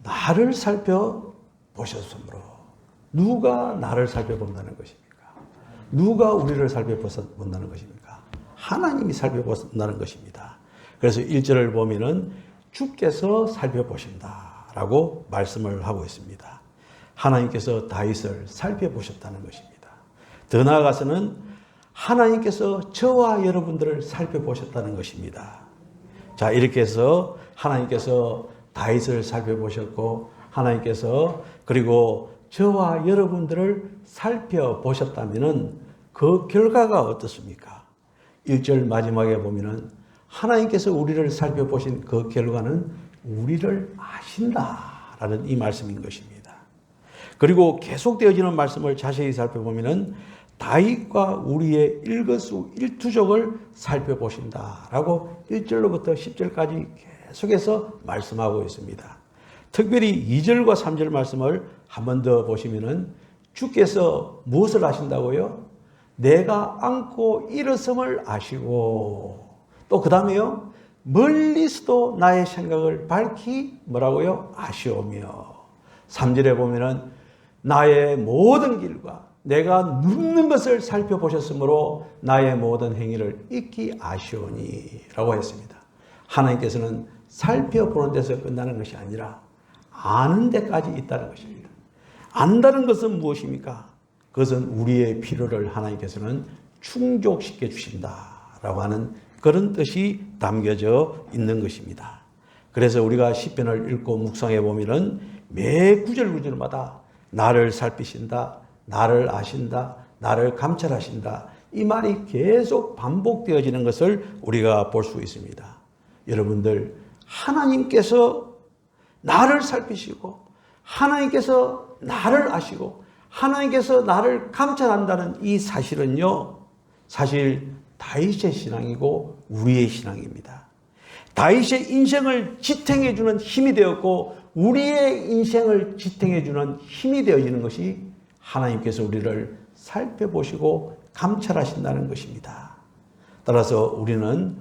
나를 살펴보셨으므로. 누가 나를 살펴본다는 것입니까? 누가 우리를 살펴본다는 것입니까? 하나님이 살펴본다는 것입니다. 그래서 1절을 보면은 주께서 살펴보신다라고 말씀을 하고 있습니다. 하나님께서 다윗을 살펴보셨다는 것입니다. 더 나아가서는 하나님께서 저와 여러분들을 살펴보셨다는 것입니다. 자, 이렇게 해서 하나님께서 다윗을 살펴보셨고 하나님께서 그리고 저와 여러분들을 살펴보셨다면 그 결과가 어떻습니까? 1절 마지막에 보면은 하나님께서 우리를 살펴보신 그 결과는 우리를 아신다라는 이 말씀인 것입니다. 그리고 계속되어지는 말씀을 자세히 살펴보면은 다윗과 우리의 일거수일투족을 살펴보신다라고 1절로부터 10절까지 계속해서 말씀하고 있습니다. 특별히 2절과 3절 말씀을 한 번 더 보시면은 주께서 무엇을 아신다고요? 내가 안고 일어섬을 아시고 또 그 다음에요. 멀리서도 나의 생각을 밝히 뭐라고요? 아시오며 3절에 보면은 나의 모든 길과 내가 눕는 것을 살펴보셨으므로 나의 모든 행위를 익히 아시오니 라고 했습니다. 하나님께서는 살펴보는 데서 끝나는 것이 아니라 아는 데까지 있다는 것입니다. 안다는 것은 무엇입니까? 그것은 우리의 필요를 하나님께서는 충족시켜 주신다라고 하는 그런 뜻이 담겨져 있는 것입니다. 그래서 우리가 시편을 읽고 묵상해 보면은 매 구절마다 나를 살피신다, 나를 아신다, 나를 감찰하신다 이 말이 계속 반복되어지는 것을 우리가 볼 수 있습니다. 여러분들 하나님께서 나를 살피시고 하나님께서 나를 아시고 하나님께서 나를 감찰한다는 이 사실은요, 사실 다윗의 신앙이고 우리의 신앙입니다. 다윗의 인생을 지탱해 주는 힘이 되었고 우리의 인생을 지탱해 주는 힘이 되어지는 것이 하나님께서 우리를 살펴보시고 감찰하신다는 것입니다. 따라서 우리는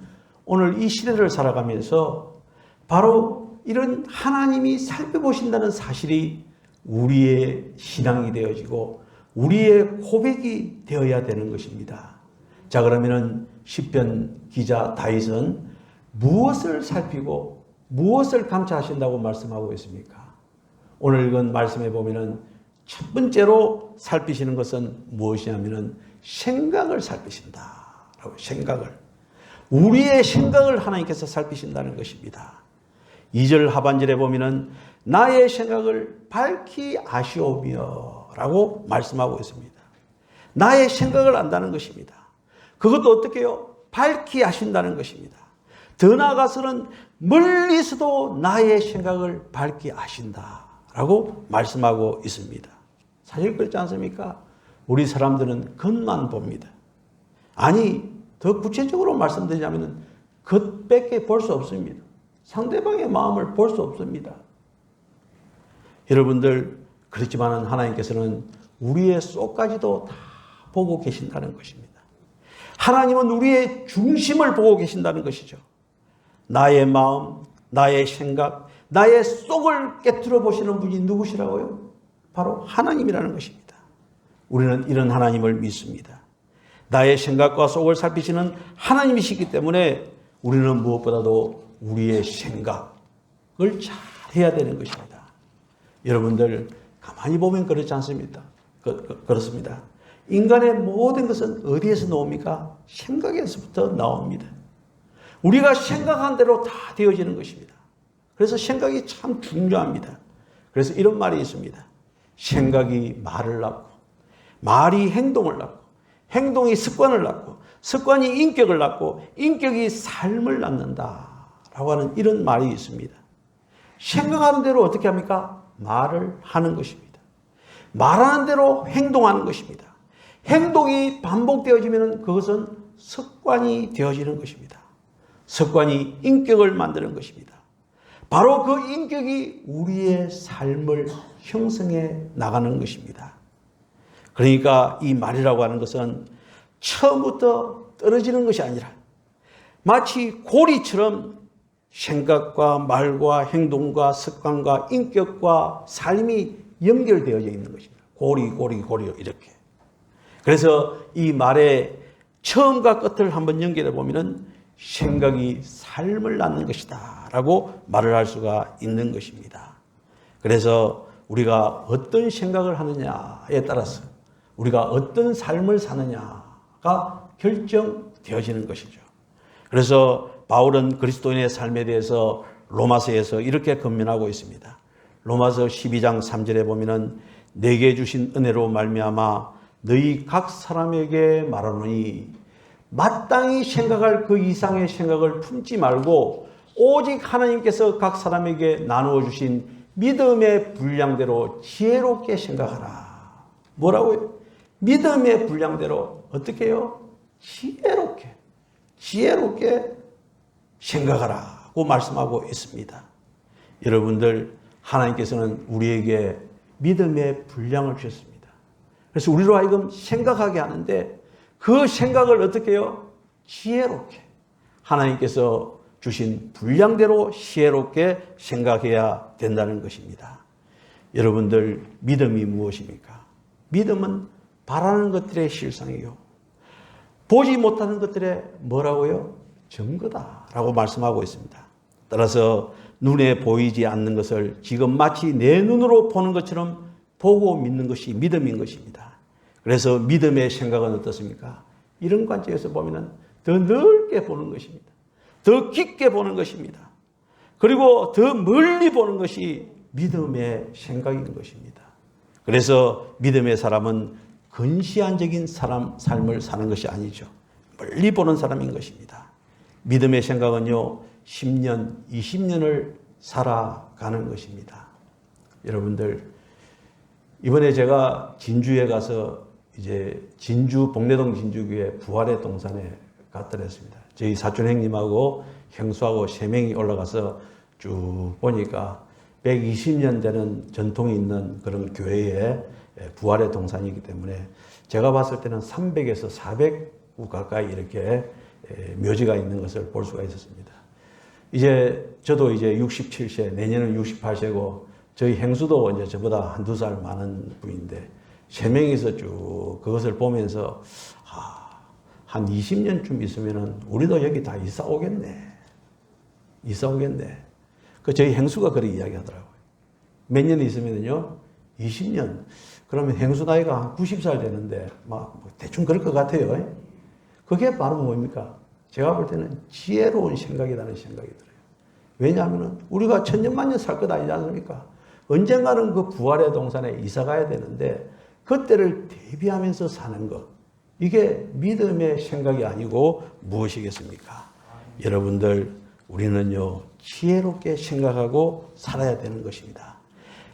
오늘 이 시대를 살아가면서 바로 이런 하나님이 살펴보신다는 사실이 우리의 신앙이 되어지고 우리의 고백이 되어야 되는 것입니다. 자, 그러면은 시편 기자 다윗은 무엇을 살피고 무엇을 감찰하신다고 말씀하고 있습니까? 오늘 읽은 말씀에 보면은 첫 번째로 살피시는 것은 무엇이냐면은 생각을 살피신다라고. 생각을, 우리의 생각을 하나님께서 살피신다는 것입니다. 2절 하반절에 보면은 나의 생각을 밝히 아시오며 라고 말씀하고 있습니다. 나의 생각을 안다는 것입니다. 그것도 어떻게 해요? 밝히 아신다는 것입니다. 더 나아가서는 멀리서도 나의 생각을 밝히 아신다라고 말씀하고 있습니다. 사실 그렇지 않습니까? 우리 사람들은 겉만 봅니다. 아니, 더 구체적으로 말씀드리자면 겉밖에 볼 수 없습니다. 상대방의 마음을 볼 수 없습니다. 여러분들, 그렇지만 하나님께서는 우리의 속까지도 다 보고 계신다는 것입니다. 하나님은 우리의 중심을 보고 계신다는 것이죠. 나의 마음, 나의 생각, 나의 속을 깨트려 보시는 분이 누구시라고요? 바로 하나님이라는 것입니다. 우리는 이런 하나님을 믿습니다. 나의 생각과 속을 살피시는 하나님이시기 때문에 우리는 무엇보다도 우리의 생각을 잘 해야 되는 것입니다. 여러분들 가만히 보면 그렇지 않습니까? 그렇습니다. 인간의 모든 것은 어디에서 나옵니까? 생각에서부터 나옵니다. 우리가 생각한 대로 다 되어지는 것입니다. 그래서 생각이 참 중요합니다. 그래서 이런 말이 있습니다. 생각이 말을 낳고 말이 행동을 낳고 행동이 습관을 낳고 습관이 인격을 낳고 인격이 삶을 낳는다라고 하는 이런 말이 있습니다. 생각하는 대로 어떻게 합니까? 말을 하는 것입니다. 말하는 대로 행동하는 것입니다. 행동이 반복되어지면 그것은 습관이 되어지는 것입니다. 습관이 인격을 만드는 것입니다. 바로 그 인격이 우리의 삶을 형성해 나가는 것입니다. 그러니까 이 말이라고 하는 것은 처음부터 떨어지는 것이 아니라 마치 고리처럼 생각과 말과 행동과 습관과 인격과 삶이 연결되어져 있는 것입니다. 고리 이렇게. 그래서 이 말의 처음과 끝을 한번 연결해 보면은 생각이 삶을 낳는 것이다 라고 말을 할 수가 있는 것입니다. 그래서 우리가 어떤 생각을 하느냐에 따라서 우리가 어떤 삶을 사느냐가 결정되어지는 것이죠. 그래서 바울은 그리스도인의 삶에 대해서 로마서에서 이렇게 권면하고 있습니다. 로마서 12장 3절에 보면은 내게 주신 은혜로 말미암아 너희 각 사람에게 말하노니 마땅히 생각할 그 이상의 생각을 품지 말고 오직 하나님께서 각 사람에게 나누어 주신 믿음의 분량대로 지혜롭게 생각하라. 뭐라고요? 믿음의 분량대로 어떻게 해요? 지혜롭게 생각하라고 말씀하고 있습니다. 여러분들, 하나님께서는 우리에게 믿음의 분량을 주셨습니다. 그래서 우리로 하여금 생각하게 하는데 그 생각을 어떻게 해요? 지혜롭게. 하나님께서 주신 분량대로 지혜롭게 생각해야 된다는 것입니다. 여러분들, 믿음이 무엇입니까? 믿음은 바라는 것들의 실상이요. 보지 못하는 것들의 뭐라고요? 증거다라고 말씀하고 있습니다. 따라서 눈에 보이지 않는 것을 지금 마치 내 눈으로 보는 것처럼 보고 믿는 것이 믿음인 것입니다. 그래서 믿음의 생각은 어떻습니까? 이런 관점에서 보면 더 넓게 보는 것입니다. 더 깊게 보는 것입니다. 그리고 더 멀리 보는 것이 믿음의 생각인 것입니다. 그래서 믿음의 사람은 근시안적인 삶을 사는 것이 아니죠. 멀리 보는 사람인 것입니다. 믿음의 생각은요, 10년, 20년을 살아가는 것입니다. 여러분들, 이번에 제가 진주에 가서 이제 진주, 복례동 진주교회 부활의 동산에 갔더랬습니다. 저희 사촌 형님하고 형수하고 3명이 올라가서 쭉 보니까 120년 되는 전통이 있는 그런 교회의 부활의 동산이기 때문에 제가 봤을 때는 300에서 400구 가까이 이렇게 묘지가 있는 것을 볼 수가 있었습니다. 저도 이제 67세, 내년은 68세고 저희 행수도 이제 저보다 한두 살 많은 분인데 3명이서 쭉 그것을 보면서 한 20년쯤 있으면은 우리도 여기 다 이사 오겠네. 저희 행수가 그렇게 이야기하더라고요. 몇 년 있으면요, 20년. 그러면 행수 나이가 한 90살 되는데 대충 그럴 것 같아요. 그게 바로 뭡니까? 제가 볼 때는 지혜로운 생각이라는 생각이 들어요. 왜냐하면 우리가 천년만년 살 것 아니지 않습니까? 언젠가는 그 부활의 동산에 이사 가야 되는데 그때를 대비하면서 사는 것. 이게 믿음의 생각이 아니고 무엇이겠습니까? 여러분들, 우리는요, 지혜롭게 생각하고 살아야 되는 것입니다.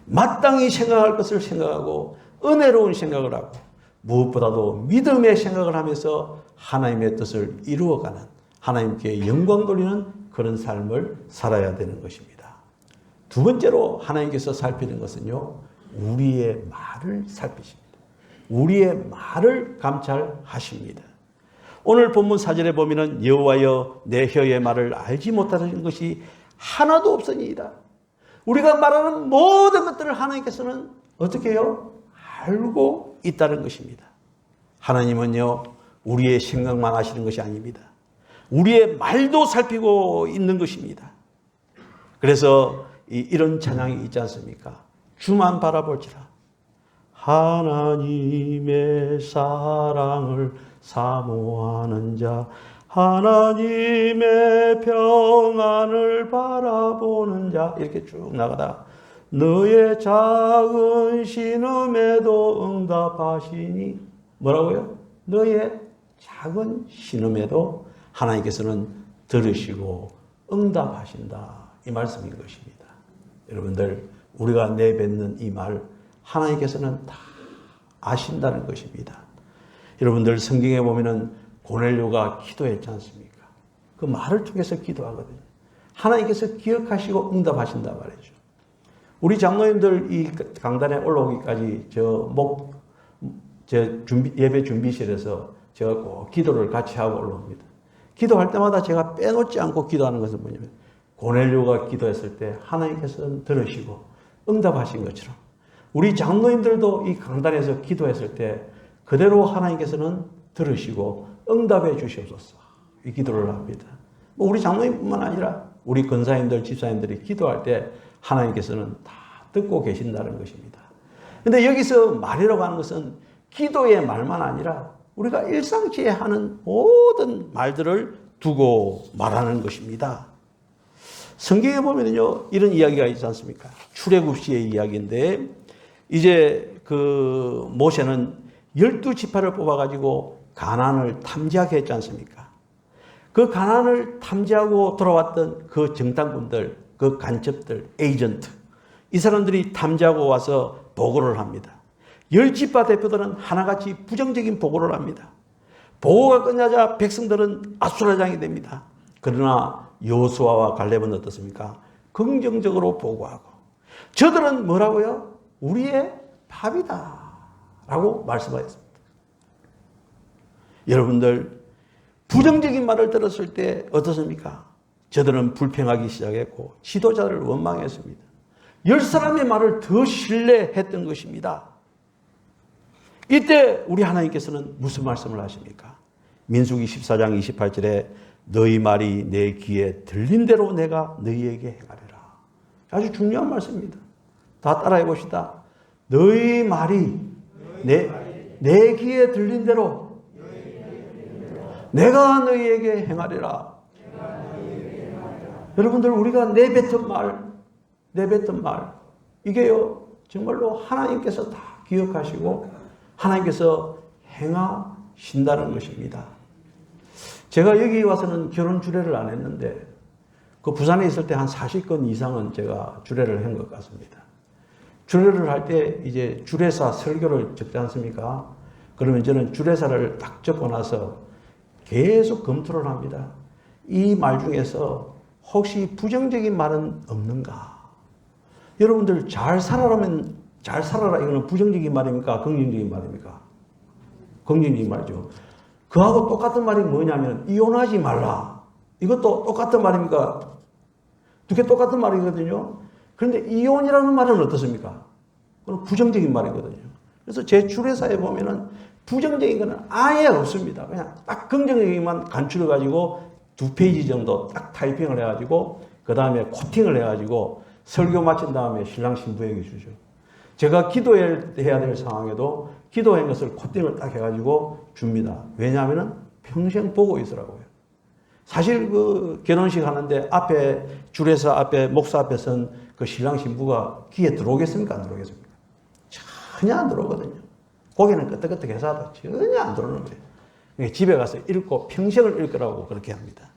마땅히 생각할 것을 생각하고 은혜로운 생각을 하고 무엇보다도 믿음의 생각을 하면서 하나님의 뜻을 이루어가는, 하나님께 영광 돌리는 그런 삶을 살아야 되는 것입니다. 두 번째로 하나님께서 살피는 것은요, 우리의 말을 살피십니다. 우리의 말을 감찰하십니다. 오늘 본문 4절에 보면은 여호와여 내 혀의 말을 알지 못하는 것이 하나도 없으니이다. 우리가 말하는 모든 것들을 하나님께서는 어떻게 해요? 알고 있다는 것입니다. 하나님은요, 우리의 생각만 아시는 것이 아닙니다. 우리의 말도 살피고 있는 것입니다. 그래서 이런 찬양이 있지 않습니까? 주만 바라볼지라. 하나님의 사랑을 사모하는 자, 하나님의 평안을 바라보는 자, 이렇게 쭉 나가다 너의 작은 신음에도 응답하시니, 뭐라고요? 너의 작은 신음에도 하나님께서는 들으시고 응답하신다, 이 말씀인 것입니다. 여러분들, 우리가 내뱉는 이 말 하나님께서는 다 아신다는 것입니다. 여러분들, 성경에 보면은 고넬료가 기도했지 않습니까? 그 말을 통해서 기도하거든요. 하나님께서 기억하시고 응답하신단 말이죠. 우리 장로님들 이 강단에 올라오기까지 예배 준비실에서 제가 꼭 기도를 같이 하고 올라옵니다. 기도할 때마다 제가 빼놓지 않고 기도하는 것은 뭐냐면 고넬료가 기도했을 때 하나님께서는 들으시고 응답하신 것처럼 우리 장로님들도 이 강단에서 기도했을 때 그대로 하나님께서는 들으시고 응답해 주시옵소서 이 기도를 합니다. 우리 장로님뿐만 아니라 우리 권사님들, 집사님들이 기도할 때 하나님께서는 다 듣고 계신다는 것입니다. 그런데 여기서 말이라고 하는 것은 기도의 말만 아니라 우리가 일상시에 하는 모든 말들을 두고 말하는 것입니다. 성경에 보면요, 이런 이야기가 있지 않습니까? 출애굽시의 이야기인데, 이제 그 모세는 12지파를 뽑아가지고 가나안을 탐지하게 않습니까? 그 가나안을 탐지하고 돌아왔던 그 정탐꾼들, 그 간첩들, 에이전트, 이 사람들이 탐지하고 와서 보고를 합니다. 10지파 대표들은 하나같이 부정적인 보고를 합니다. 보고가 끝나자 백성들은 아수라장이 됩니다. 그러나 여호수아와 갈렙은 어떻습니까? 긍정적으로 보고하고 저들은 뭐라고요? 우리의 밥이다 라고 말씀하셨습니다. 여러분들 부정적인 말을 들었을 때 어떻습니까? 저들은 불평하기 시작했고 지도자를 원망했습니다. 10사람의 말을 더 신뢰했던 것입니다. 이때 우리 하나님께서는 무슨 말씀을 하십니까? 민수기 14장 28절에 너희 말이 내 귀에 들린 대로 내가 너희에게 행하리라. 아주 중요한 말씀입니다. 다 따라해 봅시다. 너희 말이 내 귀에 들린 대로 내가 너희에게 행하리라. 여러분들 우리가 내뱉은 말 이게요 정말로 하나님께서 다 기억하시고 하나님께서 행하신다는 것입니다. 제가 여기 와서는 결혼 주례를 안 했는데 그 부산에 있을 때 한 40건 이상은 제가 주례를 한 것 같습니다. 주례를 할 때 이제 주례사 설교를 적지 않습니까? 그러면 저는 주례사를 딱 적고 나서 계속 검토를 합니다. 이 말 중에서 혹시 부정적인 말은 없는가? 여러분들 잘 살아라면 잘 살아라 이거는 부정적인 말입니까? 긍정적인 말입니까? 긍정적인 말이죠. 그하고 똑같은 말이 뭐냐면 이혼하지 말라. 이것도 똑같은 말입니까? 두 개 똑같은 말이거든요. 그런데 이혼이라는 말은 어떻습니까? 그건 부정적인 말이거든요. 그래서 제 주례사에 보면은 부정적인 거는 아예 없습니다. 그냥 딱 긍정적인만 간추려가지고 2페이지 정도 딱 타이핑을 해가지고 그 다음에 코팅을 해가지고 설교 마친 다음에 신랑 신부에게 주죠. 제가 기도해야 될 상황에도 기도한 것을 코팅을 딱 해가지고 줍니다. 왜냐하면 평생 보고 있으라고요. 사실 그 결혼식 하는데 앞에 주례사 앞에 목사 앞에 선 그 신랑 신부가 귀에 들어오겠습니까? 안 들어오겠습니까? 전혀 안 들어오거든요. 고개는 끄덕끄덕해서 전혀 안 들어오는 거예요. 집에 가서 읽고 평생을 읽으라고 그렇게 합니다.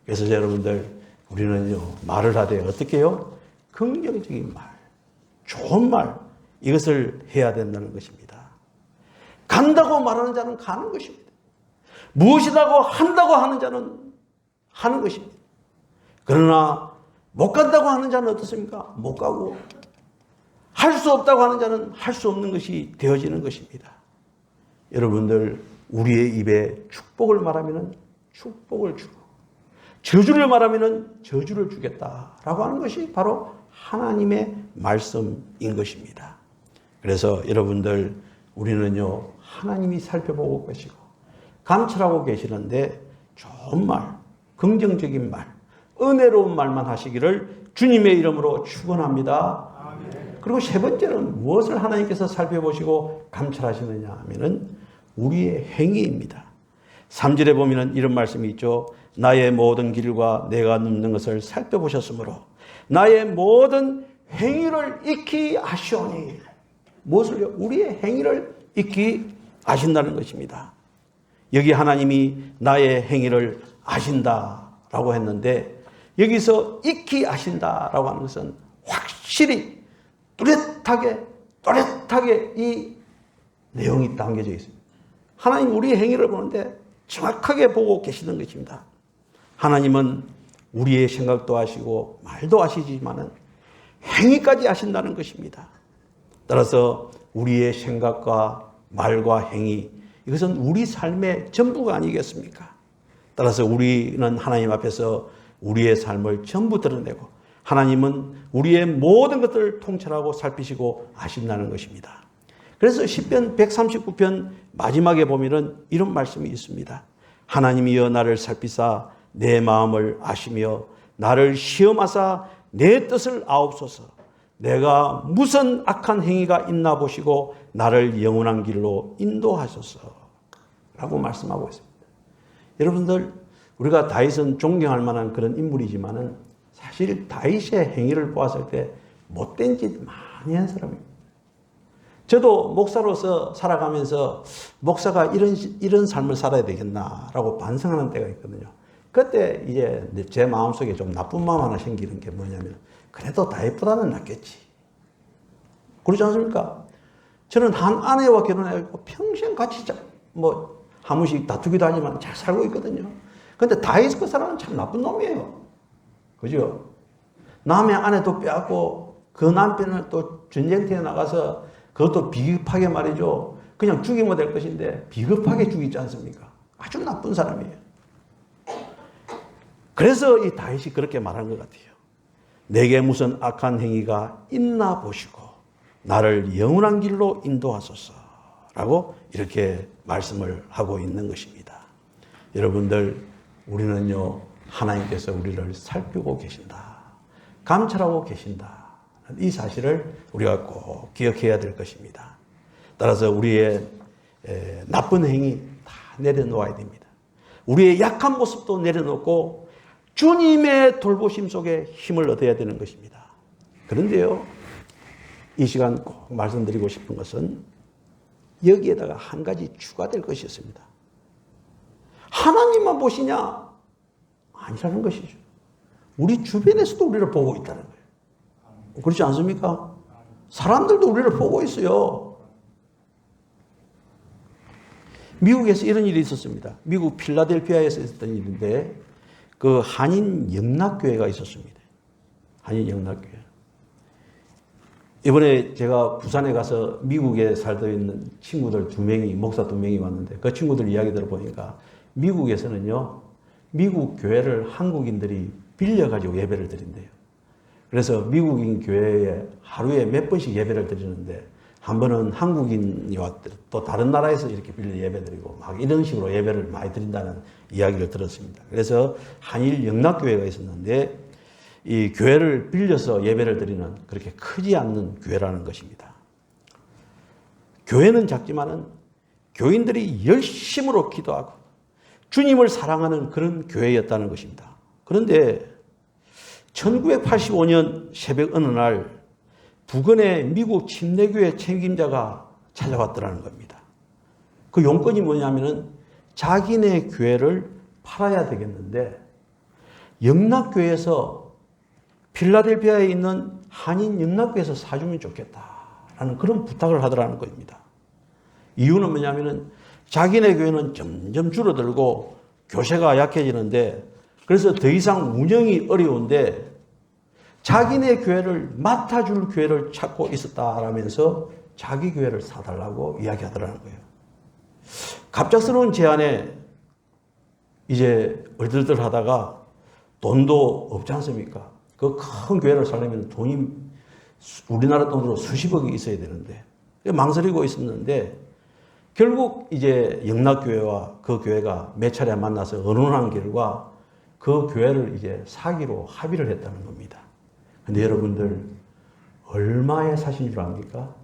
그래서 여러분들 우리는요 말을 하되 어떻게 해요? 긍정적인 말, 좋은 말 이것을 해야 된다는 것입니다. 간다고 말하는 자는 가는 것입니다. 무엇이라고 한다고 하는 자는 하는 것입니다. 그러나 못 간다고 하는 자는 어떻습니까? 못 가고 할 수 없다고 하는 자는 할 수 없는 것이 되어지는 것입니다. 여러분들 우리의 입에 축복을 말하면 축복을 주고 저주를 말하면 저주를 주겠다라고 하는 것이 바로 하나님의 말씀인 것입니다. 그래서 여러분들 우리는요 하나님이 살펴보고 계시고 감찰하고 계시는데 좋은 말, 긍정적인 말, 은혜로운 말만 하시기를 주님의 이름으로 축원합니다. 그리고 세 번째는 무엇을 하나님께서 살펴보시고 감찰하시느냐 하면은 우리의 행위입니다. 3절에 보면은 이런 말씀이 있죠. 나의 모든 길과 내가 눕는 것을 살펴보셨으므로 나의 모든 행위를 익히 아시오니. 무엇을요? 우리의 행위를 익히 아신다는 것입니다. 여기 하나님이 나의 행위를 아신다라고 했는데 여기서 익히 아신다라고 하는 것은 확실히 또렷하게 이 내용이 담겨져 있습니다. 하나님 우리의 행위를 보는데 정확하게 보고 계시는 것입니다. 하나님은 우리의 생각도 아시고 말도 아시지만은 행위까지 아신다는 것입니다. 따라서 우리의 생각과 말과 행위 이것은 우리 삶의 전부가 아니겠습니까? 따라서 우리는 하나님 앞에서 우리의 삶을 전부 드러내고 하나님은 우리의 모든 것들을 통찰하고 살피시고 아신다는 것입니다. 그래서 시편 139편 마지막에 보면은 이런 말씀이 있습니다. 하나님이여 나를 살피사 내 마음을 아시며 나를 시험하사 내 뜻을 아옵소서. 내가 무슨 악한 행위가 있나 보시고 나를 영원한 길로 인도하소서. 라고 말씀하고 있습니다. 여러분들, 우리가 다윗은 존경할 만한 그런 인물이지만은 사실 다윗의 행위를 보았을 때 못된 짓 많이 한 사람입니다. 저도 목사로서 살아가면서 목사가 이런 삶을 살아야 되겠나라고 반성하는 때가 있거든요. 그때 이제 제 마음속에 좀 나쁜 마음 하나 생기는 게 뭐냐면 그래도 다윗보다는 낫겠지. 그렇지 않습니까? 저는 한 아내와 결혼해서 평생 같이 한 번씩 다투기도 하지만 잘 살고 있거든요. 근데 다윗 그 사람은 참 나쁜 놈이에요. 그죠? 남의 아내도 빼앗고 그 남편을 또 전쟁터에 나가서 그것도 비겁하게 말이죠. 그냥 죽이면 될 것인데 비겁하게 죽이지 않습니까? 아주 나쁜 사람이에요. 그래서 이 다윗이 그렇게 말한 것 같아요. 내게 무슨 악한 행위가 있나 보시고 나를 영원한 길로 인도하소서 라고 이렇게 말씀을 하고 있는 것입니다. 여러분들, 우리는요, 하나님께서 우리를 살피고 계신다. 감찰하고 계신다. 이 사실을 우리가 꼭 기억해야 될 것입니다. 따라서 우리의 나쁜 행위 다 내려놓아야 됩니다. 우리의 약한 모습도 내려놓고 주님의 돌보심 속에 힘을 얻어야 되는 것입니다. 그런데요, 이 시간 꼭 말씀드리고 싶은 것은 여기에다가 한 가지 추가될 것이 있습니다. 하나님만 보시냐? 아니라는 것이죠. 우리 주변에서도 우리를 보고 있다는 거예요. 그렇지 않습니까? 사람들도 우리를 보고 있어요. 미국에서 이런 일이 있었습니다. 미국 필라델피아에서 있었던 일인데 그 한인 영락교회가 있었습니다. 한인 영락교회. 이번에 제가 부산에 가서 미국에 살고 있는 친구들 2명이, 목사 2명이 왔는데 그 친구들 이야기 들어보니까 미국에서는요, 미국 교회를 한국인들이 빌려가지고 예배를 드린대요. 그래서 미국인 교회에 하루에 몇 번씩 예배를 드리는데 한 번은 한국인이 왔더 또 다른 나라에서 이렇게 빌려 예배 드리고 막 이런 식으로 예배를 많이 드린다는 이야기를 들었습니다. 그래서 한일 영락교회가 있었는데 이 교회를 빌려서 예배를 드리는 그렇게 크지 않는 교회라는 것입니다. 교회는 작지만은 교인들이 열심으로 기도하고 주님을 사랑하는 그런 교회였다는 것입니다. 그런데 1985년 새벽 어느 날 부근의 미국 침례교회 책임자가 찾아왔더라는 겁니다. 그 용건이 뭐냐면은 자기네 교회를 팔아야 되겠는데 영락교회에서 필라델피아에 있는 한인 영락교회에서 사주면 좋겠다라는 그런 부탁을 하더라는 겁니다. 이유는 뭐냐면은 자기네 교회는 점점 줄어들고 교세가 약해지는데 그래서 더 이상 운영이 어려운데 자기네 교회를 맡아줄 교회를 찾고 있었다라면서 자기 교회를 사달라고 이야기하더라는 거예요. 갑작스러운 제안에 이제 얼들들 하다가 돈도 없지 않습니까? 그 큰 교회를 살려면 돈이 우리나라 돈으로 수십억이 있어야 되는데 망설이고 있었는데 결국 이제 영락교회와 그 교회가 몇 차례 만나서 의논한 결과 그 교회를 이제 사기로 합의를 했다는 겁니다. 근데 여러분들 얼마에 사신 줄 압니까?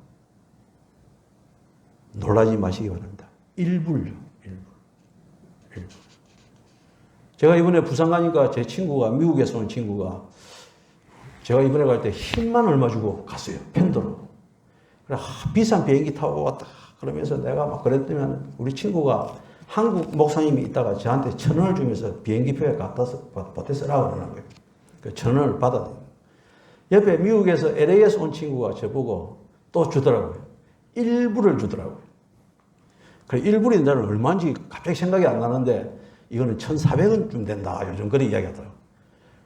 놀라지 마시기 바랍니다. 1불요. 1불. 제가 이번에 부산 가니까 제 친구가 미국에서 온 친구가 제가 이번에 갈 때 10만 얼마 주고 갔어요. 편도로. 그래, 비싼 비행기 타고 왔다. 그러면서 내가 막 그랬더니 우리 친구가 한국 목사님이 있다가 저한테 1,000원을 주면서 비행기표에 갖다 쓰라고 그러는 거예요. 그 1,000원을 받았어요. 옆에 미국에서 LA에서 온 친구가 저보고 또 주더라고요. 1불을 주더라고요. 그래, 1불이 나는 얼마인지 갑자기 생각이 안 나는데 이거는 1,400원쯤 된다. 요즘 그런 이야기 하더라고요.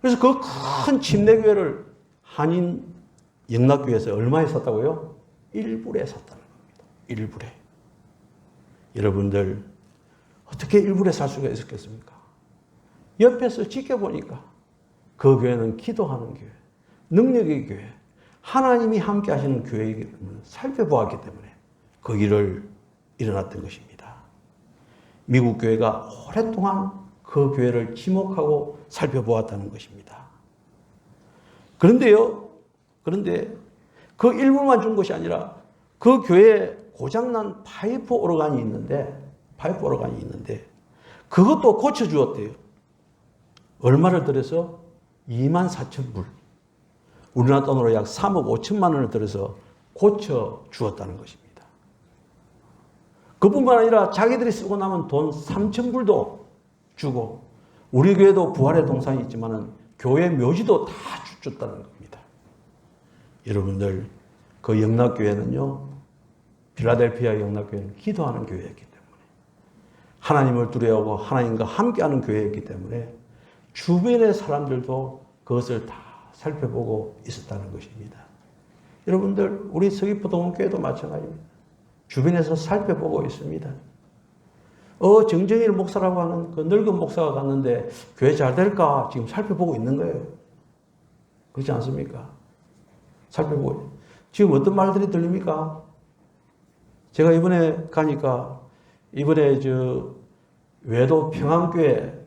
그래서 그 큰 침례교회를 한인 영락교회에서 얼마에 샀다고요? 1불에 샀다는 겁니다. 1불에. 여러분들 어떻게 1불에 살 수가 있었겠습니까? 옆에서 지켜보니까 그 교회는 기도하는 교회, 능력의 교회, 하나님이 함께 하시는 교회이기 때문에 살펴보았기 때문에 그 일을 일어났던 것입니다. 미국 교회가 오랫동안 그 교회를 지목하고 살펴보았다는 것입니다. 그런데 그 일부만 준 것이 아니라 그 교회에 고장난 파이프 오르간이 있는데 그것도 고쳐주었대요. 얼마를 들여서 24,000불. 우리나라 돈으로 약 3억 5천만 원을 들여서 고쳐주었다는 것입니다. 그뿐만 아니라 자기들이 쓰고 남은 돈 3,000불도 주고 우리 교회도 부활의 동산이 있지만 교회 묘지도 다 줬다는 겁니다. 여러분들 그 영락교회는요. 필라델피아 영락교회는 기도하는 교회였기 때문에 하나님을 두려워하고 하나님과 함께하는 교회였기 때문에 주변의 사람들도 그것을 다 살펴보고 있었다는 것입니다. 여러분들 우리 서귀포 동원교회도 마찬가지입니다. 주변에서 살펴보고 있습니다. 정정일 목사라고 하는 그 늙은 목사가 갔는데 교회 잘 될까 지금 살펴보고 있는 거예요. 그렇지 않습니까? 살펴보고 지금 어떤 말들이 들립니까? 제가 이번에 가니까 이번에 외도 평안교회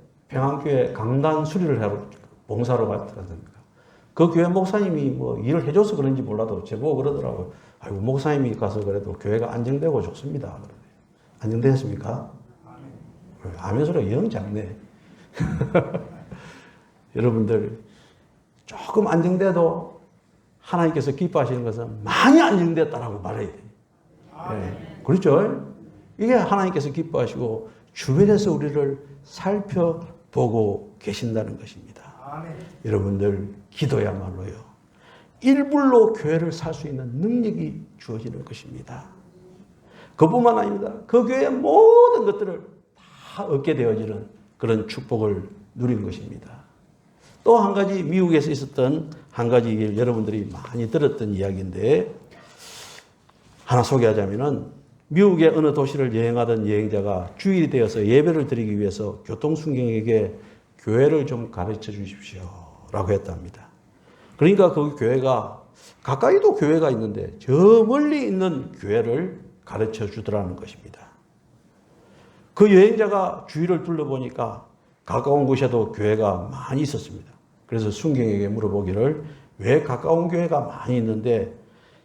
강단 수리를 하러 봉사로 갔습니다. 그 교회 목사님이 뭐 일을 해줘서 그런지 몰라도 제보고 그러더라고요. 아이고 목사님이 가서 그래도 교회가 안정되고 좋습니다. 안정되었습니까? 아멘 소리가 영 작네. 여러분들 조금 안정돼도 하나님께서 기뻐하시는 것은 많이 안정됐다라고 말해야 돼요. 네. 그렇죠? 이게 하나님께서 기뻐하시고 주변에서 우리를 살펴보고 계신다는 것입니다. 아멘. 여러분들 기도야말로요. 일불로 교회를 살 수 있는 능력이 주어지는 것입니다. 그뿐만 아닙니다. 그 교회의 모든 것들을 다 얻게 되어지는 그런 축복을 누린 것입니다. 또 한 가지 미국에서 있었던 한 가지 여러분들이 많이 들었던 이야기인데 하나 소개하자면은 미국의 어느 도시를 여행하던 여행자가 주일이 되어서 예배를 드리기 위해서 교통순경에게 교회를 좀 가르쳐 주십시오 라고 했답니다. 그러니까 그 교회가 가까이도 교회가 있는데 저 멀리 있는 교회를 가르쳐 주더라는 것입니다. 그 여행자가 주위를 둘러보니까 가까운 곳에도 교회가 많이 있었습니다. 그래서 순경에게 물어보기를 왜 가까운 교회가 많이 있는데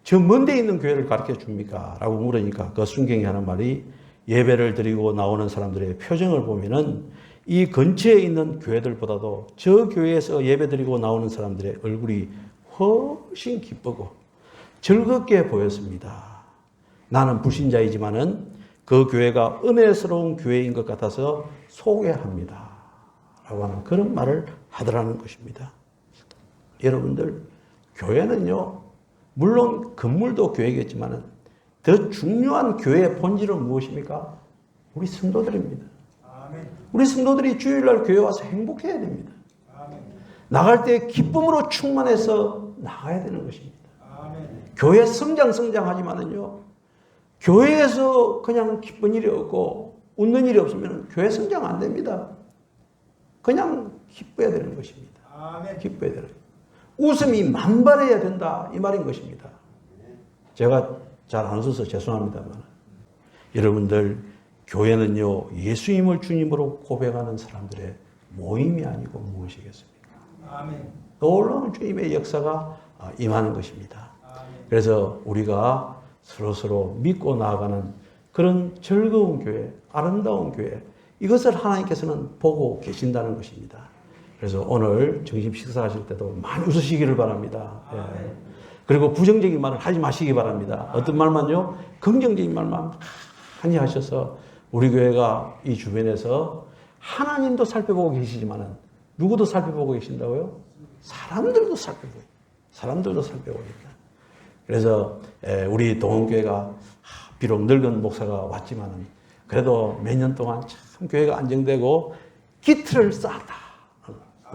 저 먼 데 있는 교회를 가르쳐 줍니까? 라고 물으니까 그 순경이 하는 말이 예배를 드리고 나오는 사람들의 표정을 보면은 이 근처에 있는 교회들보다도 저 교회에서 예배 드리고 나오는 사람들의 얼굴이 훨씬 기쁘고 즐겁게 보였습니다. 나는 불신자이지만은 그 교회가 은혜스러운 교회인 것 같아서 소개합니다. 라고 하는 그런 말을 하더라는 것입니다. 여러분들, 교회는요, 물론 건물도 교회겠지만 더 중요한 교회의 본질은 무엇입니까? 우리 성도들입니다. 우리 성도들이 주일날 교회 와서 행복해야 됩니다. 나갈 때 기쁨으로 충만해서 나가야 되는 것입니다. 교회 성장하지만은요, 교회에서 그냥 기쁜 일이 없고 웃는 일이 없으면 교회 성장 안 됩니다. 그냥 기뻐야 되는 것입니다. 기뻐야 되는 것입니다. 웃음이 만발해야 된다 이 말인 것입니다. 제가 잘 안 웃어서 죄송합니다만 여러분들 교회는요 예수님을 주님으로 고백하는 사람들의 모임이 아니고 무엇이겠습니까? 놀라운 주님의 역사가 임하는 것입니다. 그래서 우리가 서로 믿고 나아가는 그런 즐거운 교회, 아름다운 교회 이것을 하나님께서는 보고 계신다는 것입니다. 그래서 오늘 점심 식사하실 때도 많이 웃으시기를 바랍니다. 예. 그리고 부정적인 말을 하지 마시기 바랍니다. 어떤 말만요? 긍정적인 말만 많이 하셔서 우리 교회가 이 주변에서 하나님도 살펴보고 계시지만 누구도 살펴보고 계신다고요? 사람들도 살펴보고 있다. 그래서 우리 동원교회가 비록 늙은 목사가 왔지만 그래도 몇 년 동안 참 교회가 안정되고 기틀을 쌓았다.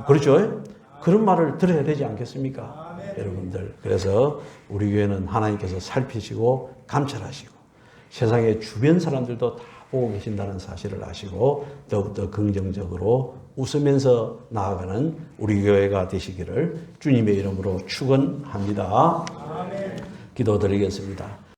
그렇죠? 그런 말을 들어야 되지 않겠습니까? 여러분들. 그래서 우리 교회는 하나님께서 살피시고 감찰하시고 세상의 주변 사람들도 다 보고 계신다는 사실을 아시고 더욱더 긍정적으로 웃으면서 나아가는 우리 교회가 되시기를 주님의 이름으로 축원합니다. 기도드리겠습니다.